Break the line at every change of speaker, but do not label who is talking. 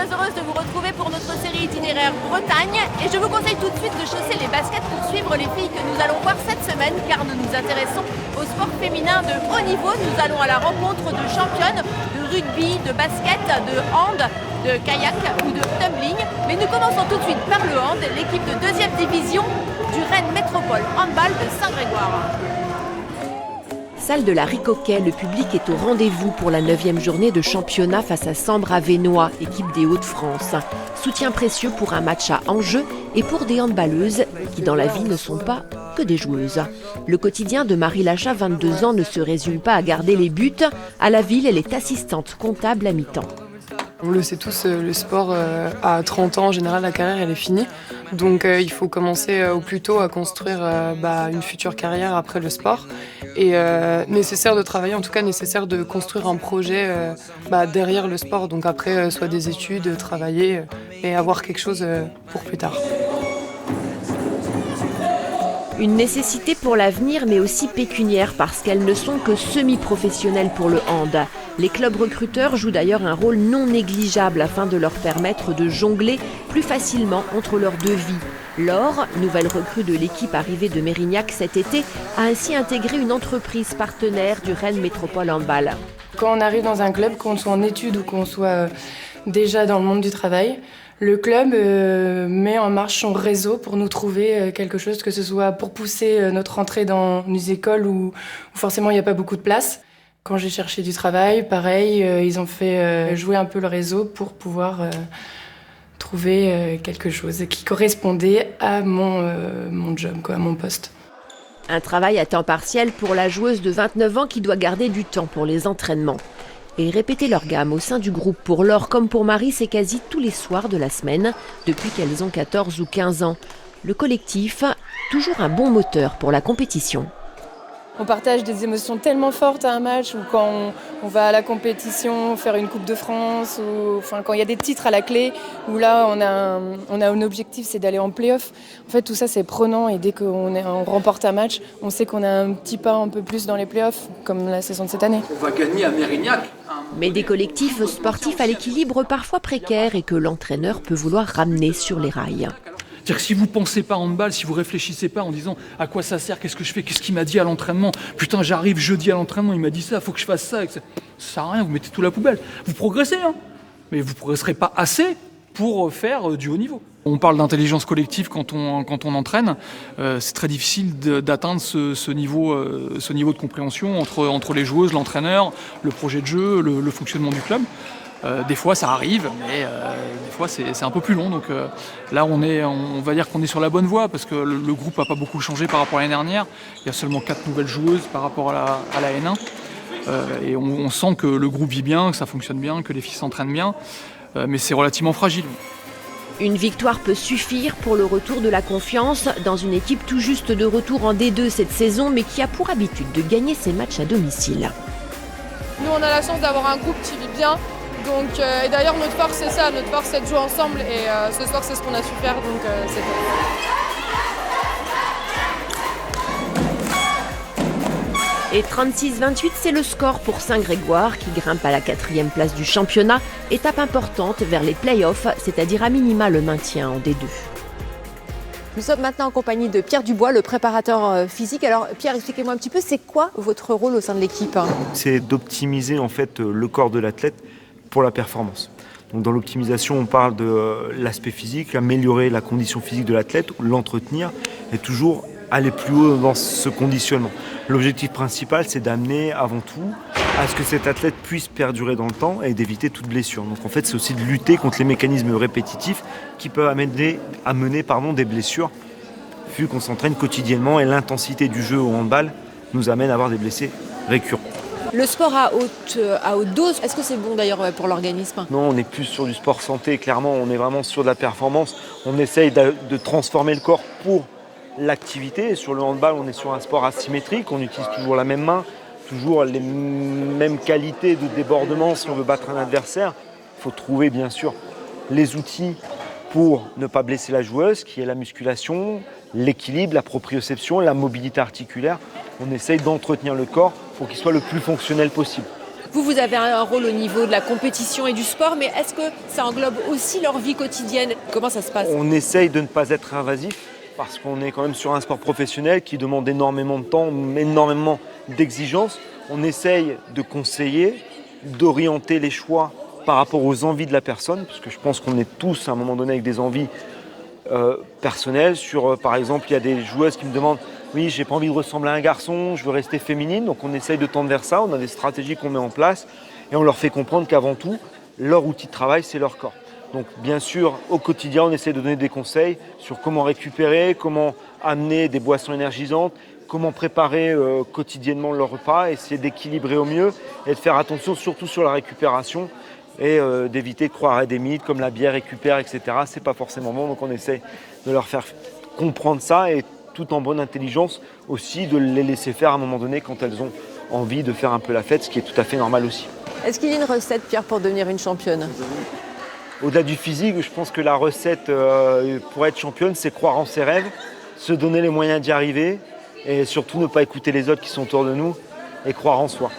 très heureuse de vous retrouver pour notre série itinéraire Bretagne et je vous conseille tout de suite de chausser les baskets pour suivre les filles que nous allons voir cette semaine car nous nous intéressons au sport féminin de haut niveau. Nous allons à la rencontre de championnes de rugby, de basket, de hand, de kayak ou de tumbling. Mais nous commençons tout de suite par le hand, l'équipe de 2e division du Rennes Métropole Handball de Saint-Grégoire.
Salle de la Ricoquet, le public est au rendez-vous pour la 9e journée de championnat face à Sambre-Avesnois, équipe des Hauts-de-France. Soutien précieux pour un match à enjeu et pour des handballeuses qui dans la vie ne sont pas que des joueuses. Le quotidien de Marie Lachat, 22 ans, ne se résume pas à garder les buts. À la ville, elle est assistante comptable à mi-temps.
On le sait tous, le sport, à 30 ans, en général, la carrière, elle est finie. Donc il faut commencer au plus tôt à construire une future carrière après le sport. Et nécessaire de travailler, en tout cas nécessaire de construire un projet derrière le sport. Donc après, soit des études, travailler et avoir quelque chose pour plus tard.
Une nécessité pour l'avenir, mais aussi pécuniaire, parce qu'elles ne sont que semi-professionnelles pour le hand. Les clubs recruteurs jouent d'ailleurs un rôle non négligeable afin de leur permettre de jongler plus facilement entre leurs deux vies. Laure, nouvelle recrue de l'équipe arrivée de Mérignac cet été, a ainsi intégré une entreprise partenaire du Rennes Métropole Handball.
Quand on arrive dans un club, qu'on soit en études ou qu'on soit déjà dans le monde du travail, le club met en marche son réseau pour nous trouver quelque chose, que ce soit pour pousser notre entrée dans une école où forcément il n'y a pas beaucoup de place. Quand j'ai cherché du travail, pareil, ils ont fait jouer un peu le réseau pour pouvoir trouver quelque chose qui correspondait à mon job, à mon poste.
Un travail à temps partiel pour la joueuse de 29 ans qui doit garder du temps pour les entraînements. Et répéter leur gamme au sein du groupe pour Laure comme pour Marie, c'est quasi tous les soirs de la semaine, depuis qu'elles ont 14 ou 15 ans. Le collectif, toujours un bon moteur pour la compétition.
On partage des émotions tellement fortes à un match, ou quand on va à la compétition faire une Coupe de France, ou quand il y a des titres à la clé, où là on a un objectif, c'est d'aller en play-off. En fait tout ça c'est prenant et dès qu'on remporte un match, on sait qu'on a un petit pas un peu plus dans les play-offs, comme la saison de cette année.
On va gagner à Mérignac.
Mais des collectifs sportifs à l'équilibre parfois précaire et que l'entraîneur peut vouloir ramener sur les rails.
C'est-à-dire que si vous ne pensez pas handball, si vous ne réfléchissez pas en disant à quoi ça sert, qu'est-ce que je fais, qu'est-ce qu'il m'a dit à l'entraînement, putain j'arrive jeudi à l'entraînement, il m'a dit ça, il faut que je fasse ça, ça sert à rien, vous mettez tout à la poubelle. Vous progressez, mais vous ne progresserez pas assez pour faire du haut niveau. On parle d'intelligence collective quand on entraîne, c'est très difficile d'atteindre ce niveau de compréhension entre les joueuses, l'entraîneur, le projet de jeu, le fonctionnement du club. Des fois ça arrive, mais des fois c'est un peu plus long. Donc là on va dire qu'on est sur la bonne voie parce que le groupe n'a pas beaucoup changé par rapport à l'année dernière. Il y a seulement 4 nouvelles joueuses par rapport à la N1. Et on sent que le groupe vit bien, que ça fonctionne bien, que les filles s'entraînent bien. Mais c'est relativement fragile.
Une victoire peut suffire pour le retour de la confiance dans une équipe tout juste de retour en D2 cette saison, mais qui a pour habitude de gagner ses matchs à domicile.
Nous on a la chance d'avoir un groupe qui vit bien. Donc, et d'ailleurs notre force c'est ça, notre force c'est de jouer ensemble et ce soir c'est ce qu'on a su faire, donc c'est bon.
Et 36-28, c'est le score pour Saint-Grégoire qui grimpe à la 4e place du championnat, étape importante vers les play-offs, c'est-à-dire à minima le maintien en D2.
Nous sommes maintenant en compagnie de Pierre Dubois, le préparateur physique. Alors Pierre, expliquez-moi un petit peu, c'est quoi votre rôle au sein de l'équipe ?
C'est d'optimiser en fait le corps de l'athlète pour la performance. Donc dans l'optimisation, on parle de l'aspect physique, améliorer la condition physique de l'athlète, l'entretenir et toujours aller plus haut dans ce conditionnement. L'objectif principal, c'est d'amener avant tout à ce que cet athlète puisse perdurer dans le temps et d'éviter toute blessure. Donc en fait, c'est aussi de lutter contre les mécanismes répétitifs qui peuvent amener des blessures, vu qu'on s'entraîne quotidiennement et l'intensité du jeu au handball nous amène à avoir des blessés récurrents.
Le sport à haute dose, est-ce que c'est bon d'ailleurs pour l'organisme ?
Non, on est plus sur du sport santé, clairement, on est vraiment sur de la performance. On essaye de transformer le corps pour l'activité. Et sur le handball, on est sur un sport asymétrique, on utilise toujours la même main, toujours les mêmes qualités de débordement si on veut battre un adversaire. Il faut trouver bien sûr les outils pour ne pas blesser la joueuse, qui est la musculation, l'équilibre, la proprioception, la mobilité articulaire. On essaye d'entretenir le corps pour qu'il soit le plus fonctionnel possible.
Vous avez un rôle au niveau de la compétition et du sport, mais est-ce que ça englobe aussi leur vie quotidienne? Comment ça se passe?
On essaye de ne pas être invasif parce qu'on est quand même sur un sport professionnel qui demande énormément de temps, énormément d'exigences. On essaye de conseiller, d'orienter les choix par rapport aux envies de la personne, parce que je pense qu'on est tous à un moment donné avec des envies personnelles. Par exemple, il y a des joueuses qui me demandent « Oui, j'ai pas envie de ressembler à un garçon, je veux rester féminine ». Donc on essaye de tendre vers ça, on a des stratégies qu'on met en place et on leur fait comprendre qu'avant tout, leur outil de travail, c'est leur corps. Donc bien sûr, au quotidien, on essaie de donner des conseils sur comment récupérer, comment amener des boissons énergisantes, comment préparer quotidiennement leur repas, essayer d'équilibrer au mieux et de faire attention surtout sur la récupération et d'éviter de croire à des mythes comme la bière récupère, etc. C'est pas forcément bon, donc on essaie de leur faire comprendre ça et tout en bonne intelligence aussi de les laisser faire à un moment donné quand elles ont envie de faire un peu la fête, ce qui est tout à fait normal aussi.
Est-ce qu'il y a une recette, Pierre, pour devenir une championne?
Au-delà du physique, je pense que la recette pour être championne, c'est croire en ses rêves, se donner les moyens d'y arriver et surtout ne pas écouter les autres qui sont autour de nous et croire en soi.